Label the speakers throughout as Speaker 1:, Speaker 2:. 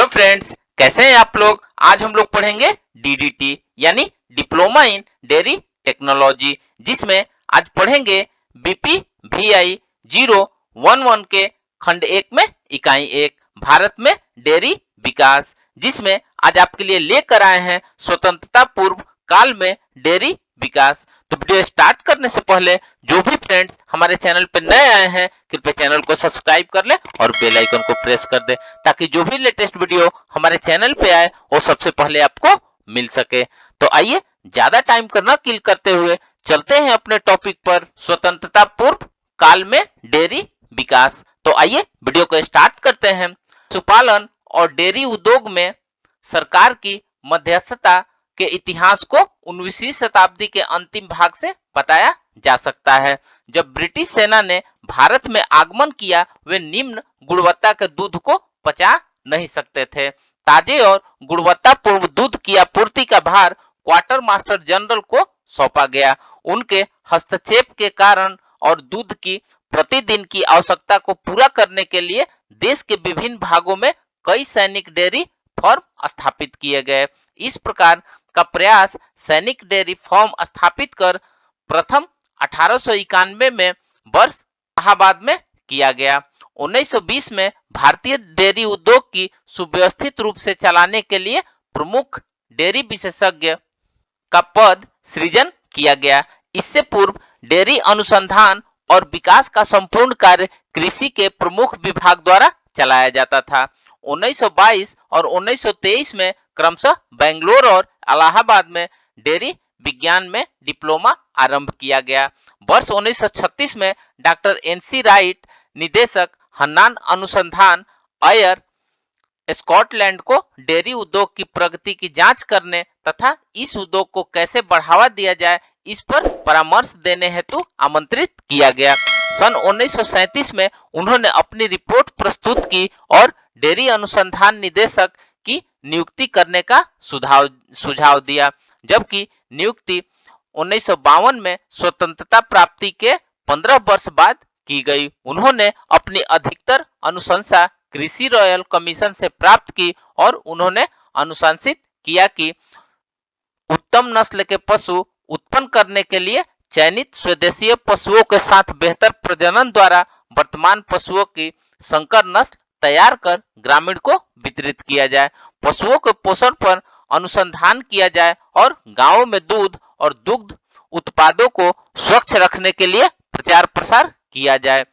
Speaker 1: Hello friends, कैसे हैं आप लोग। आज हम लोग पढ़ेंगे डीडीटी यानी डिप्लोमा इन डेयरी टेक्नोलॉजी, जिसमें आज पढ़ेंगे बीपी वीआई 011 के खंड 1 में इकाई 1 भारत में डेयरी विकास, जिसमें आज आपके लिए लेकर आए हैं स्वतंत्रता पूर्व काल में डेयरी विकास। तो वीडियो स्टार्ट करने से पहले जो भी फ्रेंड्स हमारे चैनल पर नए आए हैं कृपया चैनल को सब्सक्राइब कर ले और बेल आइकन को प्रेस कर दे, ताकि जो भी लेटेस्ट वीडियो हमारे चैनल पे आए वो सबसे पहले आपको मिल सके। तो आइए ज्यादा टाइम करना किल करते हुए चलते हैं अपने टॉपिक पर, स्वतंत्रता पूर्व काल में डेयरी विकास। तो आइए वीडियो को स्टार्ट करते हैं। पशुपालन और डेयरी उद्योग में सरकार की मध्यस्थता के इतिहास को 19वीं शताब्दी के अंतिम भाग से बताया जा सकता है। जब ब्रिटिश सेना ने भारत में आगमन किया, वे निम्न गुणवत्ता के दूध को पचा नहीं सकते थे। ताजे और गुणवत्तापूर्ण दूध की आपूर्ति का भार क्वार्टर मास्टर जनरल को सौंपा गया। उनके हस्तक्षेप के कारण और दूध की प्रतिदिन की आवश्यकता को पूरा करने के लिए देश के विभिन्न भागों में कई सैनिक डेयरी फर्म स्थापित किए गए। इस प्रकार का प्रयास सैनिक डेयरी फर्म स्थापित कर प्रथम 1891 में वर्ष इलाहाबाद में किया गया। 1920 में भारतीय डेयरी उद्योग की सुव्यवस्थित रूप से चलाने के लिए प्रमुख डेयरी विशेषज्ञ का पद सृजन किया गया। इससे पूर्व डेयरी अनुसंधान और विकास का संपूर्ण कार्य कृषि के प्रमुख विभाग द्वारा चलाया जाता था। 1922 और 1923 में क्रमशः बेंगलोर और इलाहाबाद में डेयरी विज्ञान में डिप्लोमा आरंभ किया गया। वर्ष 1936 में डॉक्टर एनसी राइट, निदेशक हन्नान अनुसंधान आयर, स्कॉटलैंड को डेयरी उद्योग की प्रगति की जांच करने तथा इस उद्योग को कैसे बढ़ावा दिया जाए इस पर परामर्श देने हेतु आमंत्रित किया गया। सन 1937 में उन्होंने अपनी रिपोर्ट प्रस्तुत की और डेयरी अनुसंधान निदेशक की नियुक्ति करने का सुझाव दिया, जबकि नियुक्ति 1952 में स्वतंत्रता प्राप्ति के 15 वर्ष बाद की गई। उन्होंने अपनी अधिकतर अनुशंसा कृषि रॉयल कमीशन से प्राप्त की और उन्होंने अनुशंसित किया कि उत्तम नस्ल के पशु उत्पन्न करने के लिए चयनित स्वदेशीय पशुओं के साथ बेहतर प्रजनन द्वारा वर्तमान पशुओं की संकर नस्ल तैयार कर ग्रामीण को वितरित किया जाए। पशुओं के पोषण पर अनुसंधान किया जाए और गांवों में दूध और दुग्ध उत्पादों को स्वच्छ रखने के लिए प्रचार प्रसार किया जाए।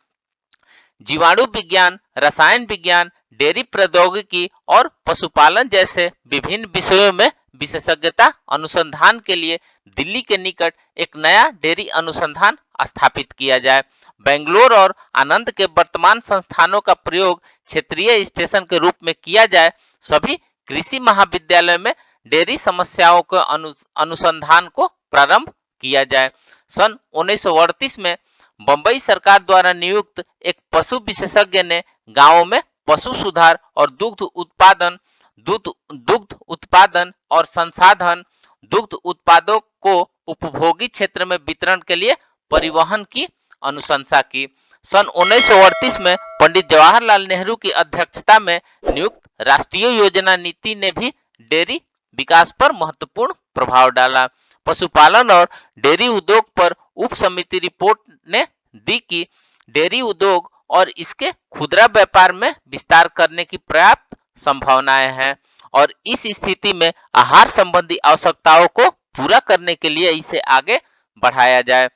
Speaker 1: जीवाणु विज्ञान, रसायन विज्ञान, डेयरी प्रौद्योगिकी और पशुपालन जैसे विभिन्न विषयों में विशेषज्ञता अनुसंधान के लिए दिल्ली के निकट एक नया डेयरी अनुसंधान स्थापित किया जाए। बेंगलोर और आनंद के वर्तमान संस्थानों का प्रयोग क्षेत्रीय स्टेशन के रूप में किया जाए। सभी कृषि महाविद्यालय में डेयरी समस्याओं के अनुसंधान को प्रारंभ किया जाए। सन 1938 में बंबई सरकार द्वारा नियुक्त एक पशु विशेषज्ञ ने गांवों में पशु सुधार और दुग्ध उत्पादन और संसाधन दुग्ध उत्पादों को उपभोगी क्षेत्र में वितरण के लिए परिवहन की अनुशंसा की। सन 1938 में पंडित जवाहरलाल नेहरू की अध्यक्षता में नियुक्त राष्ट्रीय योजना नीति ने भी डेयरी विकास पर महत्वपूर्ण प्रभाव डाला। पशुपालन और डेयरी उद्योग पर उप समिति रिपोर्ट ने दी कि डेयरी उद्योग और इसके खुदरा व्यापार में विस्तार करने की पर्याप्त संभावनाएं हैं और इस स्थिति में आहार संबंधी आवश्यकताओं को पूरा करने के लिए इसे आगे बढ़ाया जाए।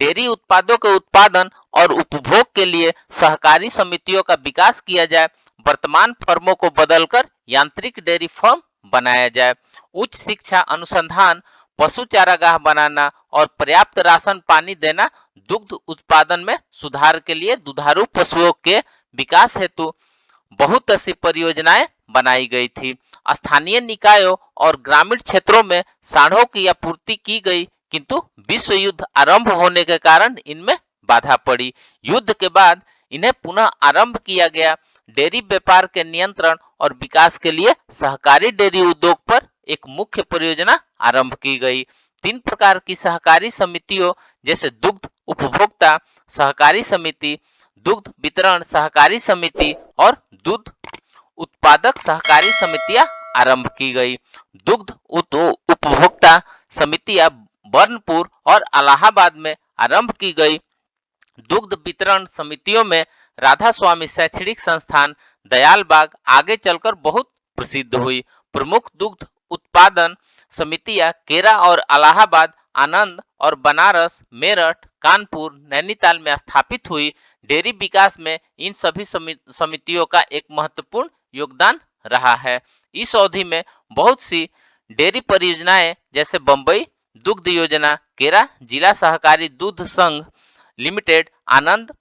Speaker 1: डेयरी उत्पादों के उत्पादन और उपभोग के लिए सहकारी समितियों का विकास किया जाए। वर्तमान फर्मों को बदलकर यांत्रिक डेयरी फर्म बनाया जाए। उच्च शिक्षा, अनुसंधान, पशु चारागाह बनाना और पर्याप्त राशन पानी देना दुग्ध उत्पादन में सुधार के लिए दुधारू पशुओं के विकास हेतु बहुत सी परियोजनाएं बनाई गई थी। स्थानीय निकायों और ग्रामीण क्षेत्रों में सांडों की आपूर्ति की गई, किंतु विश्व युद्ध आरंभ होने के कारण इनमें बाधा पड़ी। युद्ध के बाद इन्हें पुनः आरंभ किया गया। डेयरी व्यापार के नियंत्रण और विकास के लिए सहकारी डेयरी उद्योग पर एक मुख्य परियोजना आरंभ की गई। 3 प्रकार की सहकारी समितियों जैसे दुग्ध उपभोक्ता सहकारी समिति, दुग्ध वितरण सहकारी समिति और दूध उत्पादक सहकारी समितियां आरंभ की गई। दुग्ध उपभोक्ता समितियां बर्नपुर और इलाहाबाद में आरंभ की गई। दुग्ध वितरण समितियों में राधा स्वामी शैक्षणिक संस्थान दयालबाग आगे चलकर बहुत प्रसिद्ध हुई। प्रमुख दुग्ध उत्पादन समितियां केरा और इलाहाबाद, आनंद और बनारस, मेरठ, कानपुर, नैनीताल में स्थापित हुई। डेयरी विकास में इन सभी समितियों का एक महत्वपूर्ण योगदान रहा है। इस अवधि में बहुत सी डेयरी परियोजनाएं जैसे बंबई दुग्ध योजना, केरा जिला सहकारी दूध संघ लिमिटेड, आनंद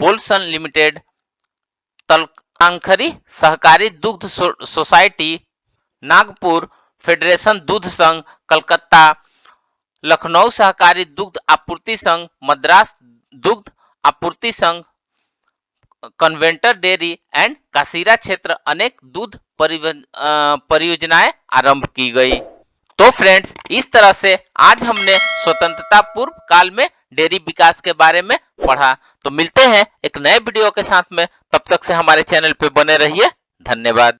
Speaker 1: पोल्सन लिमिटेड, तलकांखरी सहकारी दुग्ध सोसाइटी, नागपुर फेडरेशन दूध संघ, कलकत्ता लखनऊ सहकारी दुग्ध आपूर्ति संघ, मद्रास दुग्ध आपूर्ति संघ, कन्वेंटर डेयरी एंड कासीरा क्षेत्र अनेक दूध परियोजनाएं आरंभ की गई। तो फ्रेंड्स, इस तरह से आज हमने स्वतंत्रता पूर्व काल में डेयरी विकास के बारे में पढ़ा। तो मिलते हैं एक नए वीडियो के साथ में, तब तक से हमारे चैनल पे बने रहिए। धन्यवाद।